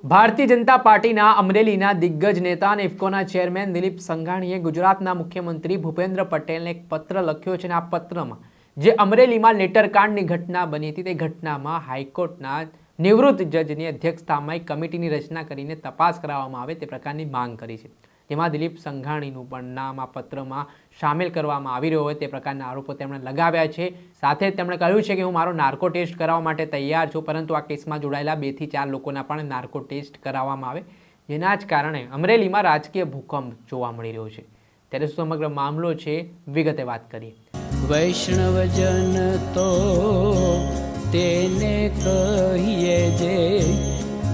ભારતીય જનતા પાર્ટીના અમરેલીના દિગ્ગજ નેતા અને ઇફકોના ચેરમેન દિલીપ સંઘાણીએ ગુજરાતના મુખ્યમંત્રી ભૂપેન્દ્ર પટેલને એક પત્ર લખ્યો છે અને આ પત્રમાં જે અમરેલીમાં લેટરકાંડની ઘટના બની હતી તે ઘટનામાં હાઈકોર્ટના નિવૃત્ત જજની અધ્યક્ષતામાં એક કમિટીની રચના કરીને તપાસ કરાવવામાં આવે તે પ્રકારની માંગ કરી છે, જેમાં દિલીપ સંઘાણીનું પણ નામ આ પત્રમાં સામેલ કરવામાં આવી રહ્યો હોય તે પ્રકારના આરોપો તેમણે લગાવ્યા છે। સાથે તેમણે કહ્યું છે કે હું મારો નાર્કો ટેસ્ટ કરાવવા માટે તૈયાર છું, પરંતુ આ કેસમાં જોડાયેલા 2 થી 4 લોકોના પણ નાર્કો ટેસ્ટ કરાવવામાં આવે, જેના જ કારણે અમરેલીમાં રાજકીય ભૂકંપ જોવા મળી રહ્યો છે। ત્યારે સમગ્ર મામલો છે, વિગતે વાત કરીએ। વૈષ્ણવજન તો તેને કહીએ જે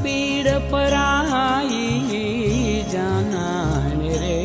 પીડ પરાઈ જાનાને રે।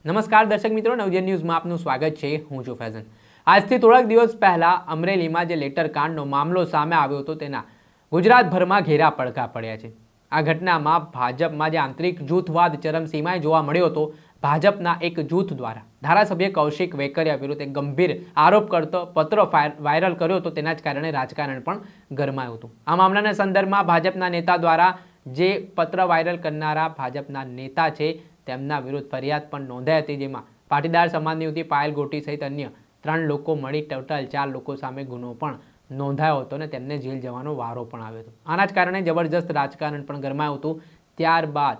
નમસ્કાર દર્શક મિત્રો, નવજીવન ન્યૂઝમાં આપનું સ્વાગત છે। હું છું ફૈઝન। આજથી થોડાક દિવસ પહેલા અમરેલીમાં જે લેટરકાંડનો મામલો સામે આવ્યો હતો તેના ગુજરાતભરમાં ઘેરા પડઘા પડ્યા છે। આ ઘટનામાં ભાજપમાં જે આંતરિક જૂથવાદ ચરમસીમાએ જોવા મળ્યો હતો, ભાજપના એક જૂથ દ્વારા ધારાસભ્ય કૌશિક વેકરિયા વિરુદ્ધ એક ગંભીર આરોપ કરતો પત્ર વાયરલ કર્યો હતો, તેના જ કારણે રાજકારણ પણ ગરમાયું હતું। આ મામલાના સંદર્ભમાં ભાજપના નેતા દ્વારા જે પત્ર વાયરલ કરનારા ભાજપના નેતા છે તેમના વિરુદ્ધ ફરિયાદ પણ નોંધાઈ હતી, જેમાં પાટીદાર સમાજની યુવતી પાયલ ગોટી સહિત અન્ય 3 લોકો મળી ટોટલ 4 લોકો સામે ગુનો પણ નોંધાયો હતો અને તેમને જેલ જવાનો વારો પણ આવ્યો હતો। આના જ કારણે જબરજસ્ત રાજકારણ પણ ગરમાયું હતું। ત્યારબાદ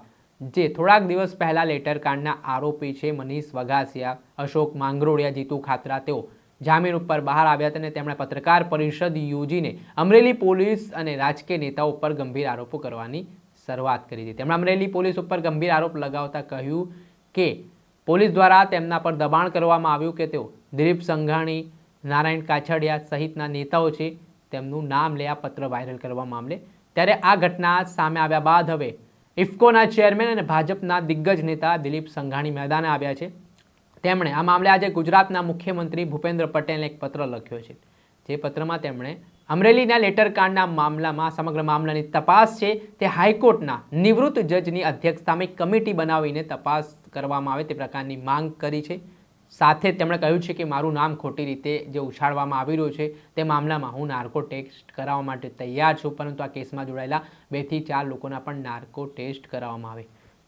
જે થોડાક દિવસ પહેલા લેટરકાંડના આરોપી છે મનીષ વઘાસિયા, અશોક માંગરોળિયા, જીતુ ખાતરા, તેઓ જામીન ઉપર બહાર આવ્યા હતા અને તેમણે પત્રકાર પરિષદ યોજીને અમરેલી પોલીસ અને રાજકીય નેતાઓ ઉપર ગંભીર આરોપો કરવાની શરૂઆત કરી હતી। તેમણે અમરેલી પોલીસ ઉપર ગંભીર આરોપ લગાવતા કહ્યું કે પોલીસ દ્વારા તેમના પર દબાણ કરવામાં આવ્યું કે તેઓ દિલીપ સંઘાણી, નારાયણ કાછડિયા સહિતના નેતાઓ છે તેમનું નામ લે આ પત્ર વાયરલ કરવા મામલે। ત્યારે આ ઘટના સામે આવ્યા બાદ હવે ઇફકોના ચેરમેન અને ભાજપના દિગ્ગજ નેતા દિલીપ સંઘાણી મેદાને આવ્યા છે। તેમણે આ મામલે આજે ગુજરાતના મુખ્યમંત્રી ભૂપેન્દ્ર પટેલને એક પત્ર લખ્યો છે, જે પત્રમાં તેમણે અમરેલીના લેટરકાંડના મામલામાં સમગ્ર મામલાની તપાસ છે તે હાઈકોર્ટના નિવૃત્ત જજની અધ્યક્ષતામાં એક કમિટી બનાવીને તપાસ કરવામાં આવે તે પ્રકારની માંગ કરી છે। સાથે તેમણે કહ્યું છે કે મારું નામ ખોટી રીતે જે ઉછાળવામાં આવી રહ્યું છે તે મામલામાં હું નાર્કો ટેસ્ટ કરાવવા માટે તૈયાર છું, પરંતુ આ કેસમાં જોડાયેલા 2 થી 4 લોકોના પણ નાર્કો ટેસ્ટ કરાવવામાં આવે।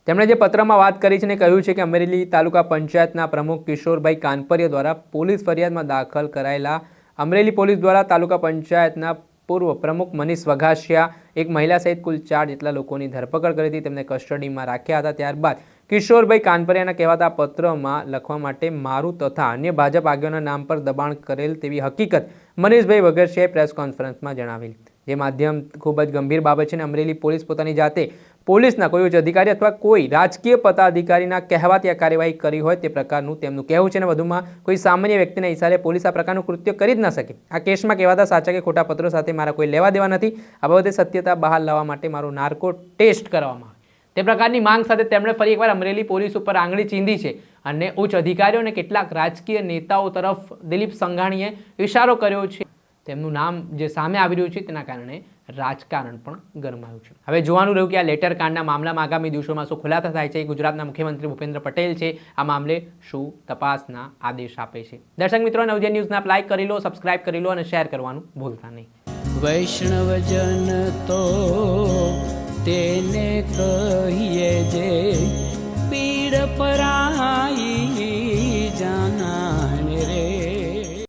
તેમણે જે પત્રમાં વાત કરી છે અને કહ્યું છે કે અમરેલી તાલુકા પંચાયતના પ્રમુખ કિશોરભાઈ કાનપરિયા દ્વારા પોલીસ ફરિયાદમાં દાખલ કરાયેલા અમરેલી પોલીસ દ્વારા તાલુકા પંચાયતના પૂર્વ પ્રમુખ મનીષ વઘાસિયા, એક મહિલા સહિત કુલ 4 જેટલા લોકોની ધરપકડ કરી હતી, તેમને કસ્ટડીમાં રાખ્યા હતા। ત્યારબાદ કિશોરભાઈ કાનપરિયાના કહેવાતા પત્રમાં લખવા માટે મારું તથા અન્ય ભાજપ આગેવાનના નામ પર દબાણ કરેલ તેવી હકીકત મનીષભાઈ વઘાસિયાએ પ્રેસ કોન્ફરન્સમાં જણાવેલી, જે માધ્યમ ખૂબ જ ગંભીર બાબત છે અને અમરેલી પોલીસ પોતાની જાતે પોલીસના કોઈ ઉચ્ચ અધિકારી અથવા કોઈ રાજકીય પદાધિકારીના કહેવાથી આ કાર્યવાહી કરી હોય તે પ્રકારનું તેમનું કહેવું છે અને વધુમાં કોઈ સામાન્ય વ્યક્તિના ઇશારે પોલીસ આ પ્રકારનું કૃત્ય કરી જ ન શકે। આ કેસમાં કહેવાતા સાચા કે ખોટા પત્રો સાથે મારા કોઈ લેવા દેવા નથી। આ બાબતે સત્યતા બહાર લાવવા માટે મારો નાર્કો ટેસ્ટ કરવામાં આવે તે પ્રકારની માંગ સાથે તેમણે ફરી એકવાર અમરેલી પોલીસ ઉપર આંગળી ચીંધી છે અને ઉચ્ચ અધિકારીઓ અને કેટલાક રાજકીય નેતાઓ તરફ દિલીપ સંઘાણીએ ઇશારો કર્યો છે। તેમનું નામ જે સામે આવી રહ્યું છે તેના કારણે રાજકારણ પણ ગરમાયું છે। હવે જોવાનું રહ્યું કે આ લેટરકાંડના મામલામાં આગામી દિવસોમાં શું ખુલાસા થાય છે। ગુજરાતના મુખ્યમંત્રી ભૂપેન્દ્ર પટેલ છે આ મામલે શું તપાસના આદેશ આપે છે। દર્શક મિત્રો, નવજીવન ન્યૂઝને આપ લાઈક કરી લો, સબસ્ક્રાઇબ કરી લો અને શેર કરવાનું ભૂલતા નહીં। વૈષ્ણવજન તો તેને કહીએ જે પીડ પરાઈ